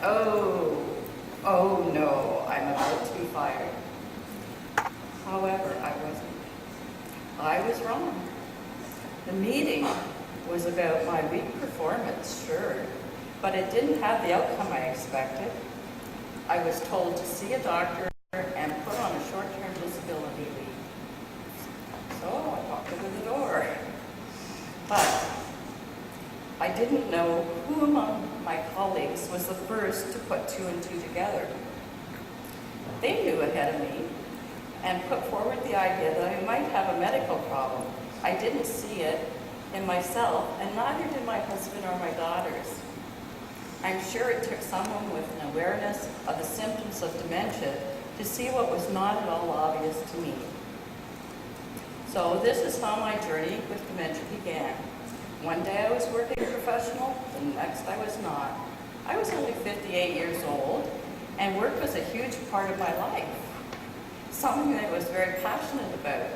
Oh no, I'm about to be fired. However, I wasn't. I was wrong. The meeting was about my weak performance, sure, but it didn't have the outcome I expected. I was told to see a doctor and put on a short-term disability leave. So I walked over the door. But I didn't know who among my colleagues was the first to put two and two together. They knew ahead of me and put forward the idea that I might have a medical problem. I didn't see it in myself, and neither did my husband or my daughters. I'm sure it took someone with an awareness of the symptoms of dementia to see what was not at all obvious to me. So this is how my journey with dementia began. One day I was working professional, the next I was not. I was only 58 years old, and work was a huge part of my life, something that I was very passionate about,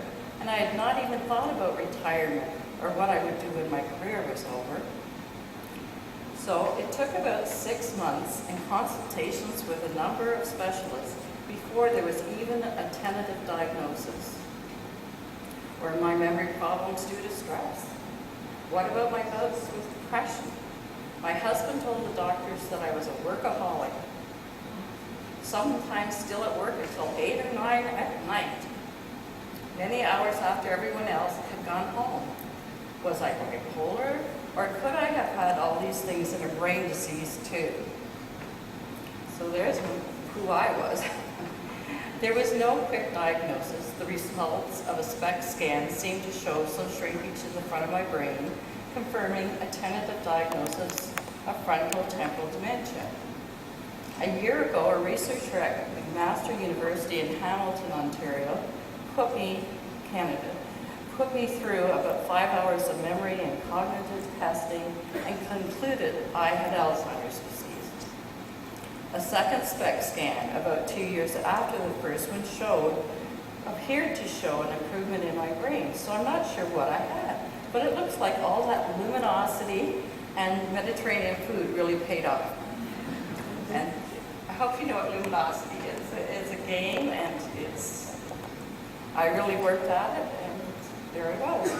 and I had not even thought about retirement or what I would do when my career was over. So it took about 6 months and consultations with a number of specialists before there was even a tentative diagnosis. Were my memory problems due to stress? What about my bouts with depression? My husband told the doctors that I was a workaholic, sometimes still at work until 8 or 9 at night, many hours after everyone else had gone home. Was I bipolar, or could I have had all these things in a brain disease too? So there's who I was. There was no quick diagnosis. The results of a SPECT scan seemed to show some shrinkage in the front of my brain, confirming a tentative diagnosis of frontotemporal dementia. A year ago, a researcher at McMaster University in Hamilton, Ontario, Canada, put me through about 5 hours of memory and cognitive testing and concluded I had Alzheimer's disease. A second SPECT scan, about 2 years after the first one, appeared to show an improvement in my brain. So I'm not sure what I had, but it looks like all that luminosity and Mediterranean food really paid off. And I hope you know what luminosity is. It's a game, and I really worked at it, and there I was.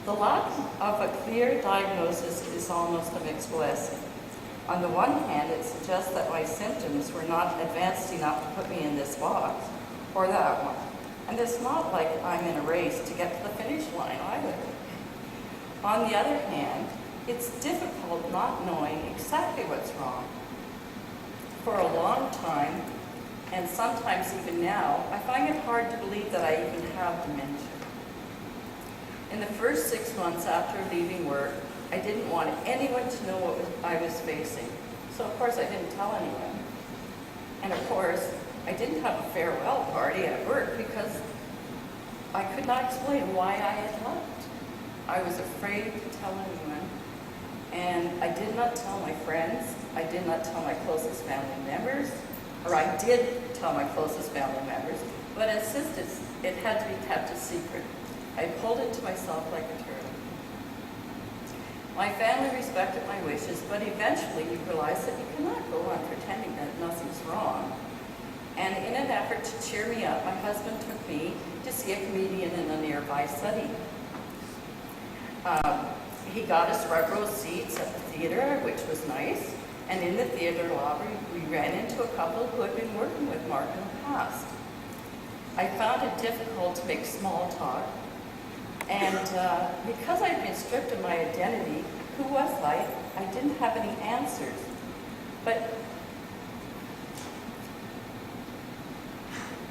The lack of a clear diagnosis is almost a mixed blessing. On the one hand, it suggests that my symptoms were not advanced enough to put me in this box or that one. And it's not like I'm in a race to get to the finish line either. On the other hand, it's difficult not knowing exactly what's wrong. For a long time, and sometimes even now, I find it hard to believe that I even have dementia. In the first 6 months after leaving work, I didn't want anyone to know what I was facing. So of course I didn't tell anyone. And of course, I didn't have a farewell party at work because I could not explain why I had left. I was afraid to tell anyone. And I did not tell my friends. I did not tell my closest family members. Or I did tell my closest family members, but insisted it had to be kept a secret. I pulled it to myself like a turtle. My family respected my wishes, but eventually you realize that you cannot go on pretending that nothing's wrong. And in an effort to cheer me up, my husband took me to see a comedian in a nearby city. He got us front row seats at the theater, which was nice. And in the theater lobby, we ran into a couple who had been working with Mark in the past. I found it difficult to make small talk. And because I'd been stripped of my identity, who was I? I didn't have any answers. But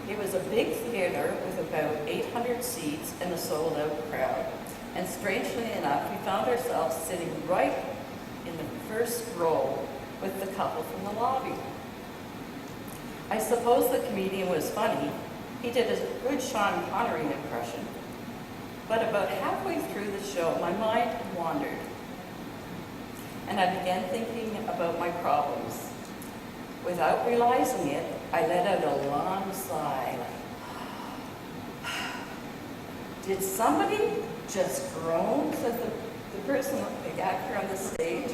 it was a big theater with about 800 seats and a sold-out crowd. And strangely enough, we found ourselves sitting right in the first row with the couple from the lobby. I suppose the comedian was funny. He did a good Sean Connery impression. But about halfway through the show, my mind wandered. And I began thinking about my problems. Without realizing it, I let out a long sigh. Did somebody just groan? Said the person, the actor on the stage.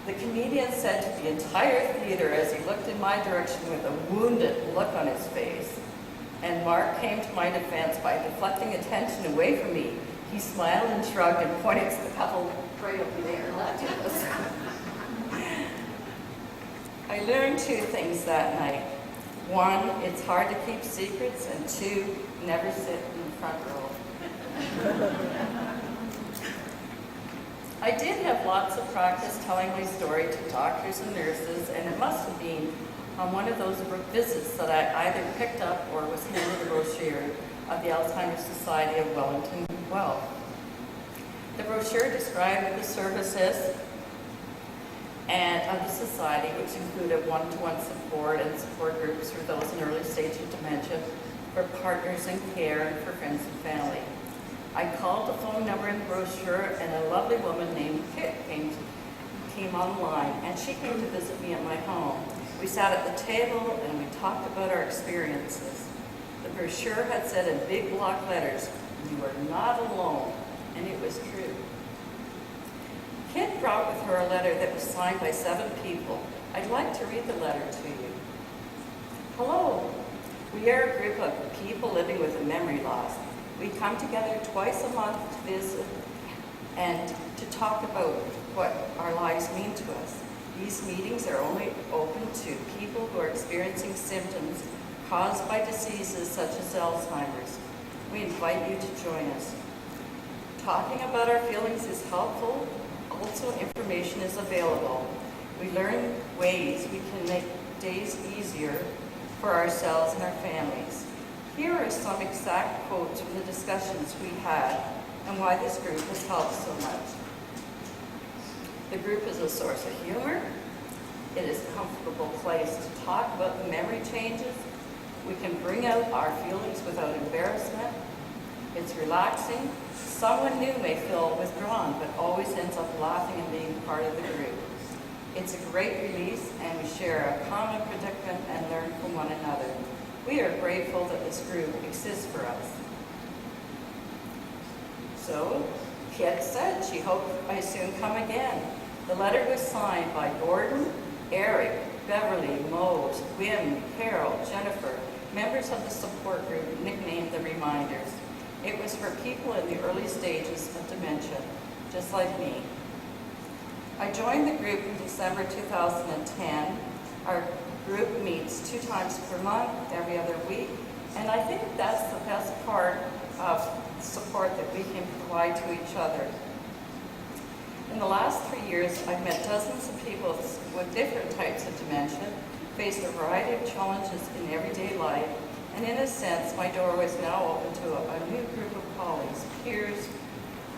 The comedian said to the entire theater as he looked in my direction with a wounded look on his face. And Mark came to my defense by deflecting attention away from me. He smiled and shrugged and pointed to the couple right over there and laughed at us. I learned two things that night. One, it's hard to keep secrets, and two, never sit in the front row. I did have lots of practice telling my story to doctors and nurses, and it must have been on one of those visits that I either picked up or was handed a brochure of the Alzheimer's Society of Wellington Guelph. The brochure described the services and of the society, which included one-to-one support and support groups for those in early stage of dementia, for partners in care, and for friends and family. I called the phone number in the brochure, and a lovely woman named Kit came online, and she came to visit me at my home. We sat at the table and we talked about our experiences. The brochure had said in big block letters, "You are not alone," and it was true. Kit brought with her a letter that was signed by 7 people. I'd like to read the letter to you. Hello, we are a group of people living with a memory loss. We come together twice a month to visit and to talk about what our lives mean to us. These meetings are only open to people who are experiencing symptoms caused by diseases such as Alzheimer's. We invite you to join us. Talking about our feelings is helpful. Also, information is available. We learn ways we can make days easier for ourselves and our families. Here are some exact quotes from the discussions we had and why this group has helped so much. The group is a source of humor. It is a comfortable place to talk about the memory changes. We can bring out our feelings without embarrassment. It's relaxing. Someone new may feel withdrawn, but always ends up laughing and being part of the group. It's a great release, and we share a common predicament and learn from one another. We are grateful that this group exists for us. So, Kit said she hoped I soon come again. The letter was signed by Gordon, Eric, Beverly, Mose, Wim, Carol, Jennifer, members of the support group nicknamed the Reminders. It was for people in the early stages of dementia, just like me. I joined the group in December 2010. Our group meets 2 times per month, every other week, and I think that's the best part of support that we can provide to each other. In the last 3 years, I've met dozens of people with different types of dementia, faced a variety of challenges in everyday life, and in a sense, my door is now open to a new group of colleagues, peers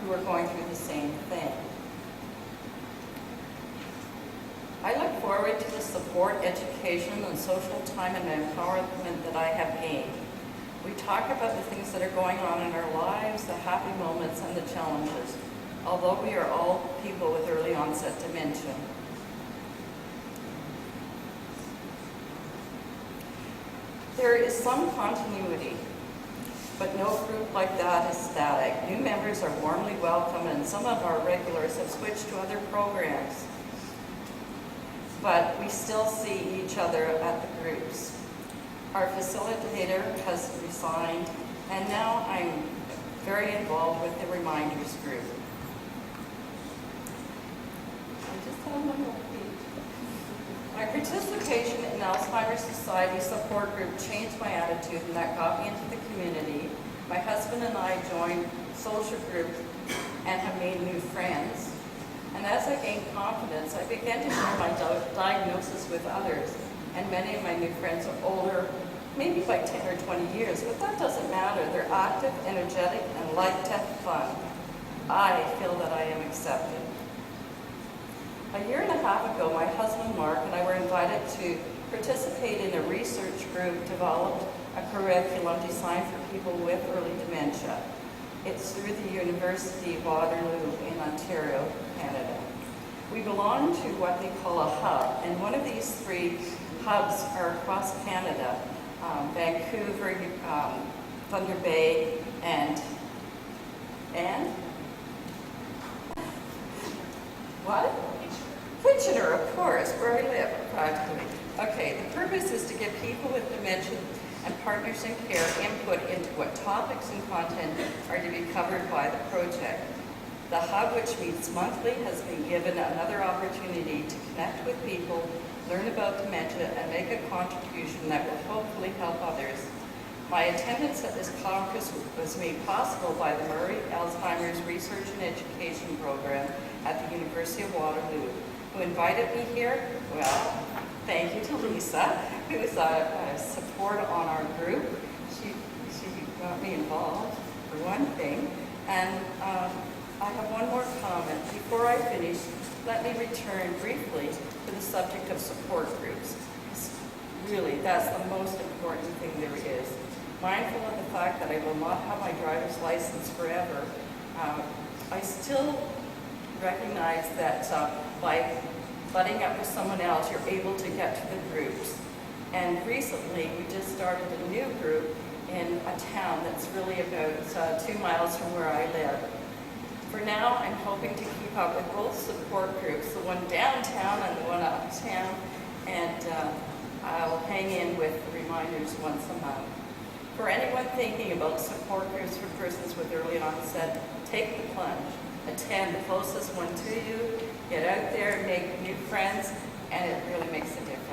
who are going through the same thing. I look forward to the support, education, and social time and empowerment that I have gained. We talk about the things that are going on in our lives, the happy moments, and the challenges, although we are all people with early onset dementia. There is some continuity, but no group like that is static. New members are warmly welcome, and some of our regulars have switched to other programs. But we still see each other at the groups. Our facilitator has resigned, and now I'm very involved with the Reminders group. I just have my little page. My participation in Alzheimer's Society support group changed my attitude, and that got me into the community. My husband and I joined social groups and have made new friends. And as I gained confidence, I began to share my diagnosis with others. And many of my new friends are older, maybe by 10 or 20 years, but that doesn't matter. They're active, energetic, and like to have fun. I feel that I am accepted. A year and a half ago, my husband Mark and I were invited to participate in a research group developed a curriculum designed for people with early dementia. It's through the University of Waterloo in Ontario, Canada. We belong to what they call a hub, and one of these 3 hubs are across Canada, Vancouver, Thunder Bay, and what? Kitchener, of course, where I live, practically. Okay, the purpose is to give people with dementia and partners in care input into what topics and content are to be covered by the project. The Hub, which meets monthly, has been given another opportunity to connect with people, learn about dementia, and make a contribution that will hopefully help others. My attendance at this conference was made possible by the Murray Alzheimer's Research and Education Program at the University of Waterloo. Who invited me here? Well, thank you to Lisa, who is a support on our group. She got me involved, for one thing. And I have one more comment. Before I finish, let me return briefly to the subject of support groups. Really, that's the most important thing there is. Mindful of the fact that I will not have my driver's license forever, I still recognize that by butting up with someone else, you're able to get to the groups. And recently, we just started a new group in a town that's really about 2 miles from where I live. For now, I'm hoping to keep up with both support groups, the one downtown and the one uptown, and I'll hang in with reminders once a month. For anyone thinking about support groups for persons with early onset, take the plunge. Attend the closest one to you, get out there, make new friends, and it really makes a difference.